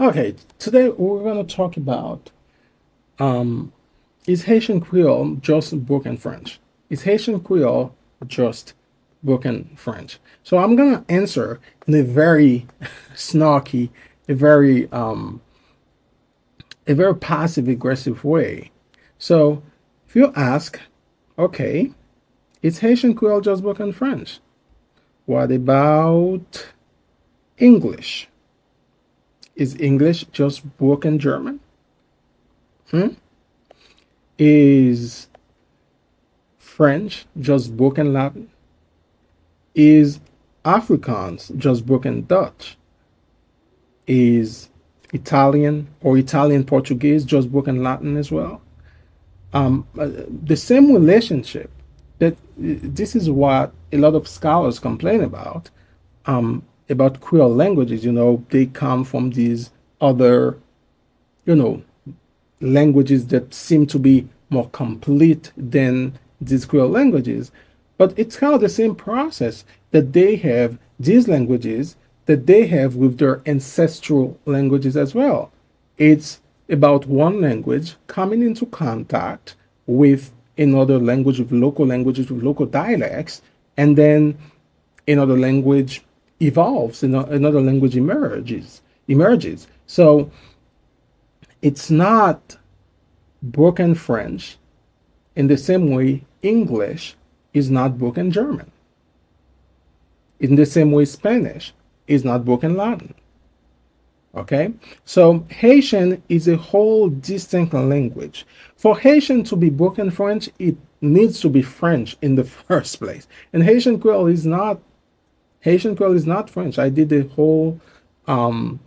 Okay, today we're going to talk about um, is Haitian Creole just broken French? Is Haitian Creole just broken French? So I'm going to answer in a very snarky, a very um, a very passive aggressive way. So if you ask, okay, is Haitian Creole just broken French? What about English? Is English just broken German? Hmm? Is French just broken Latin? Is Afrikaans just broken Dutch? Is Italian or Italian Portuguese just broken Latin as well? The same relationship that this is what a lot of scholars complain about Creole languages. They come from these other, you know, languages that seem to be more complete than these Creole languages. But it's kind of the same process that they have, these languages that they have with their ancestral languages as well. It's about one language coming into contact with another language, with local languages, with local dialects, and then another language evolves, another language emerges. So it's not broken French in the same way English is not broken German. In the same way Spanish is not broken Latin. Okay? So Haitian is a whole distinct language. For Haitian to be broken French, it needs to be French in the first place. And Haitian Creole is not French. I did a whole video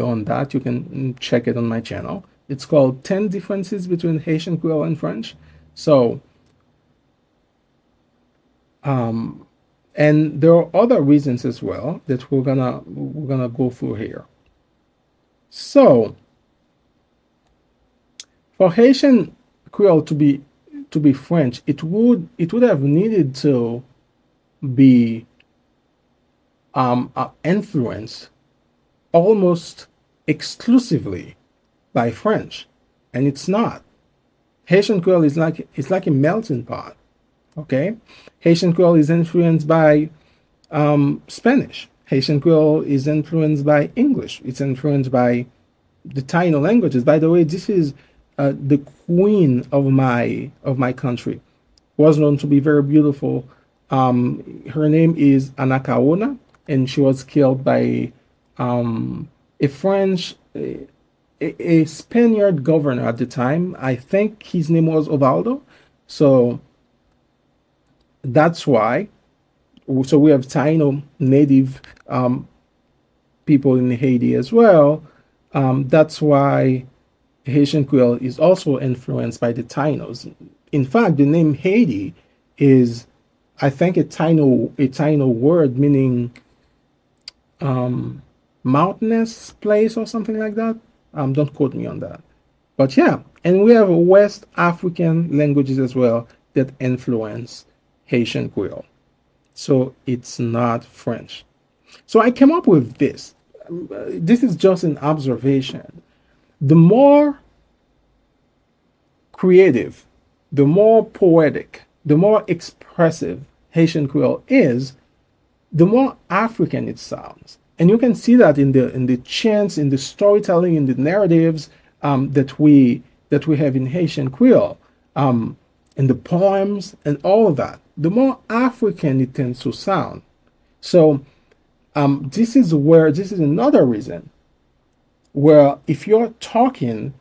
on that. You can check it on my channel. It's called 10 Differences Between Haitian Creole and French. So, um, and there are other reasons as well that we're gonna go through here. So, for Haitian Creole to be French, it would have needed to be influenced almost exclusively by French, and it's not. Haitian Creole is like it's like a melting pot. Okay, Haitian Creole is influenced by Spanish. Haitian Creole is influenced by English. It's influenced by the Taino languages. By the way, this is the queen of my country. Was known to be very beautiful. Her name is Anakaona, and she was killed by a French, a Spaniard governor at the time. I think his name was Ovaldo. So that's why. So we have Taino native people in Haiti as well. That's why Haitian Creole is also influenced by the Tainos. In fact, the name Haiti is, I think, a Taino word meaning mountainous place or something like that. Don't quote me on that. But yeah, and we have West African languages as well that influence Haitian Creole. So it's not French. So I came up with this. This is just an observation. The more creative, the more poetic, the more expressive Haitian Creole is, the more African it sounds. And you can see that in the chants, in the storytelling, in the narratives that we have in Haitian Creole, in the poems and all of that. The more African it tends to sound. So this is another reason where if you're talking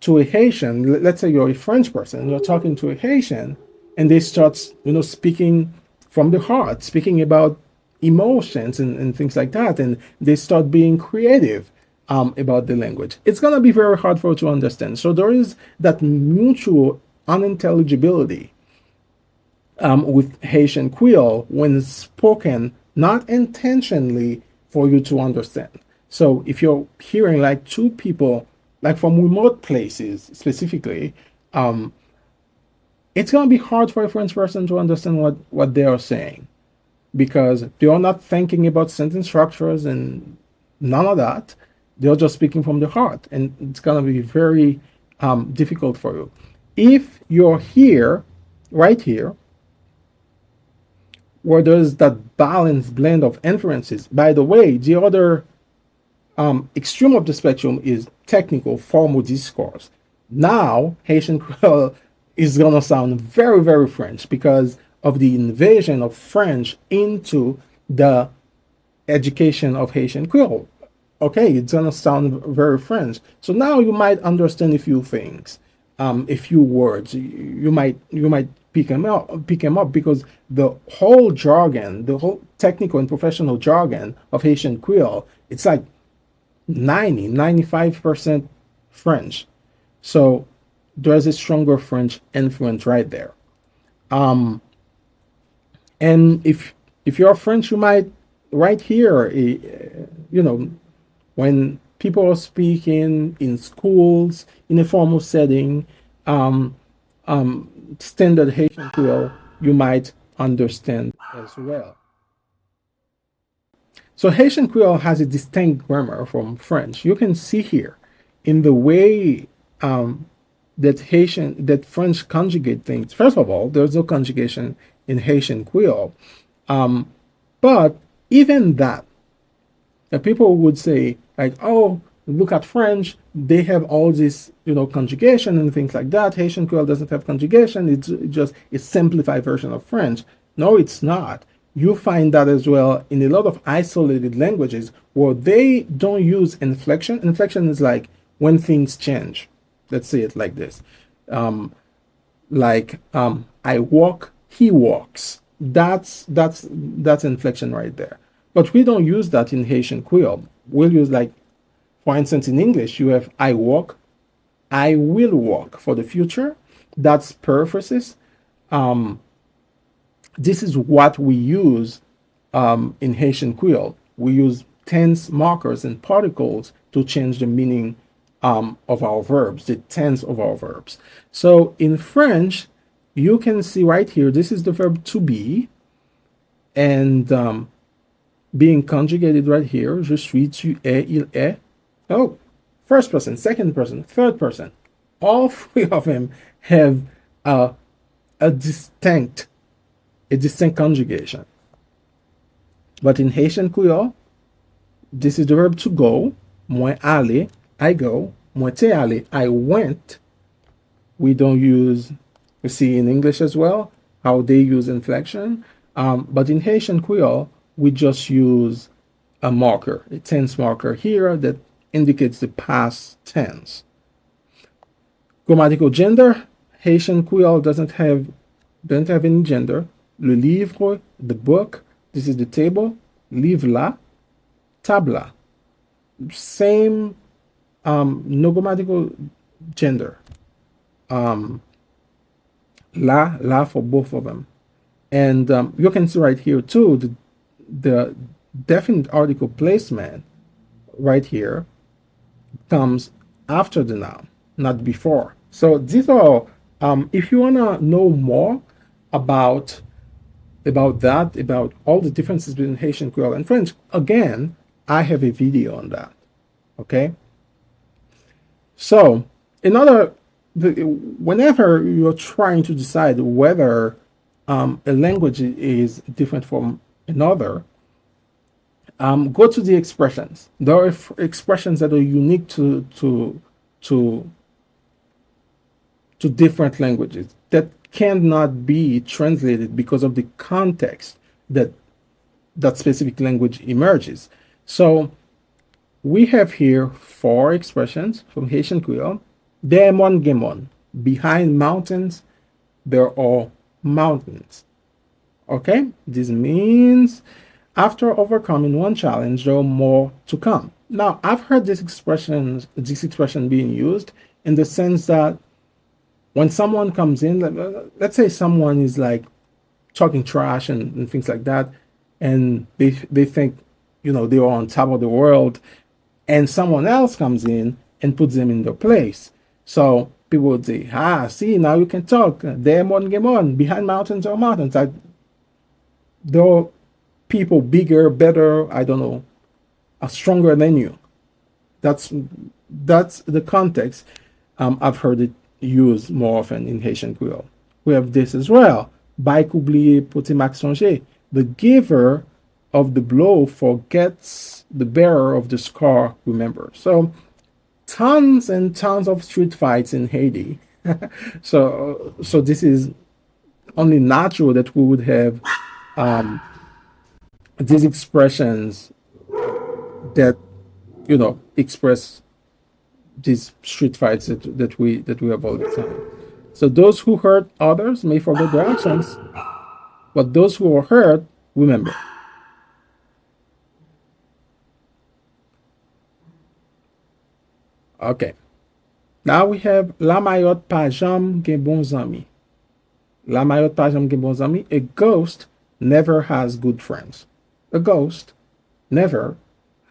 to a Haitian, let's say you're a French person, you're talking to a Haitian, and they start, speaking from the heart, speaking about emotions and things like that, and they start being creative about the language. It's gonna be very hard for you to understand. So there is that mutual unintelligibility with Haitian Creole when spoken not intentionally for you to understand. So if you're hearing like two people, like from remote places specifically, it's gonna be hard for a French person to understand what they are saying. because they are not thinking about sentence structures and none of that. They're just speaking from the heart, and it's gonna be very difficult for you. If you're here, right here, where there's that balanced blend of inferences. By the way, the other extreme of the spectrum is technical formal discourse. Now, Haitian Creole is gonna sound very, very French because of the invasion of French into the education of Haitian Creole. Okay, it's gonna sound very French. So now you might understand a few things, a few words. You might pick them up because the whole jargon, the whole technical and professional jargon of Haitian Creole, it's like 95% French. So there's a stronger French influence right there. Um, and if you're French, you might right here, you know, when people are speaking in schools in a formal setting, um, standard Haitian Creole, you might understand as well. So Haitian Creole has a distinct grammar from French. You can see here in the way that French conjugate things. First of all, there's no conjugation in Haitian Creole, but even that, people would say like, "Oh, look at French; they have all this, conjugation and things like that. Haitian Creole doesn't have conjugation; it's just a simplified version of French." No, it's not. You find that as well in a lot of isolated languages where they don't use inflection. Inflection is like when things change. Let's say it like this. Like I walk, he walks. That's inflection right there. But we don't use that in Haitian Creole. We'll use, like, for instance, in English, you have I walk, I will walk for the future. That's periphrasis. Um, this is what we use in Haitian Creole. We use tense markers and particles to change the meaning of our verbs, the tense of our verbs. So in French, you can see right here, this is the verb to be, and being conjugated right here. Je suis, tu es, il est. Oh, first person, second person, third person. All three of them have a, a distinct a distinct conjugation. But in Haitian Creole, this is the verb to go. Moi aller, I go. Moi te aller, I went. We don't use, you see in English as well, how they use inflection. But in Haitian Creole, we just use a marker, a tense marker here that indicates the past tense. Grammatical gender, Haitian Creole doesn't have any gender. Le livre, the book, this is the table. Livre là, tabla. Same, no grammatical gender. La for both of them. And you can see right here too, the definite article placement right here comes after the noun, not before. So these are, if you want to know more about about all the differences between Haitian Creole and French, again, I have a video on that. Okay. So whenever you're trying to decide whether a language is different from another, go to the expressions. There are expressions that are unique to different languages that cannot be translated because of the context that that specific language emerges. So we have here 4 expressions from Haitian Creole. Demon Gemon. Behind mountains, there are mountains. Okay? This means after overcoming one challenge, there are more to come. Now, I've heard this expression being used in the sense that when someone comes in, let's say someone is like talking trash and things like that, and they think, they are on top of the world, and someone else comes in and puts them in their place. So people would say, see, now you can talk. Demon Gemon, behind mountains or mountains. Though people bigger, better, I don't know, are stronger than you. That's that's the context. I've heard it used more often in Haitian Creole. We have this as well. Baik oublié petit max songer. The giver of the blow forgets the bearer of the scar remember. So tons and tons of street fights in Haiti. So this is only natural that we would have these expressions that express these street fights that we have all the time. So those who hurt others may forget their actions, but those who are hurt remember. Okay. Now we have La Mayotte pa jam gen bon zami. La Mayotte pa jam gen bon zami. A ghost never has good friends. A ghost never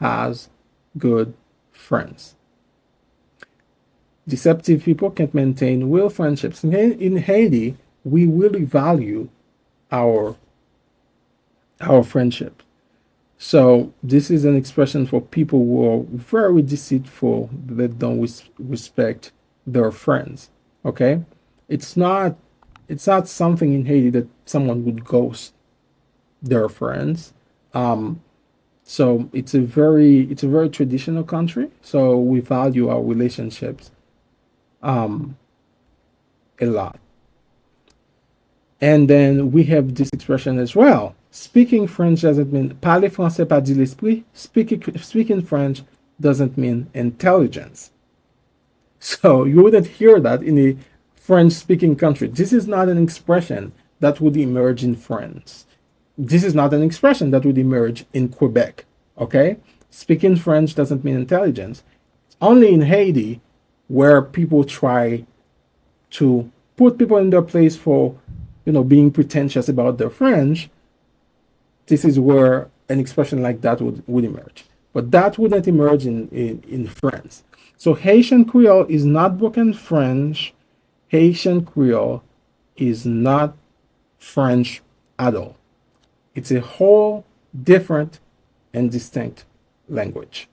has good friends. Deceptive people can't maintain real friendships. In Haiti, we really value our our friendship. So this is an expression for people who are very deceitful that don't respect their friends. Okay, it's not it's not something in Haiti that someone would ghost their friends. Um, so it's a very traditional country. So we value our relationships um, a lot. And then we have this expression as well. Speaking French doesn't mean parler français pas dit l'esprit. Speaking French doesn't mean intelligence. So you wouldn't hear that in a French speaking country. This is not an expression that would emerge in France. This is not an expression that would emerge in Quebec. Okay? Speaking French doesn't mean intelligence. Only in Haiti where people try to put people in their place for being pretentious about their French, this is where an expression like that would emerge. But that wouldn't emerge in France. So Haitian Creole is not broken French. Haitian Creole is not French at all. It's a whole different and distinct language.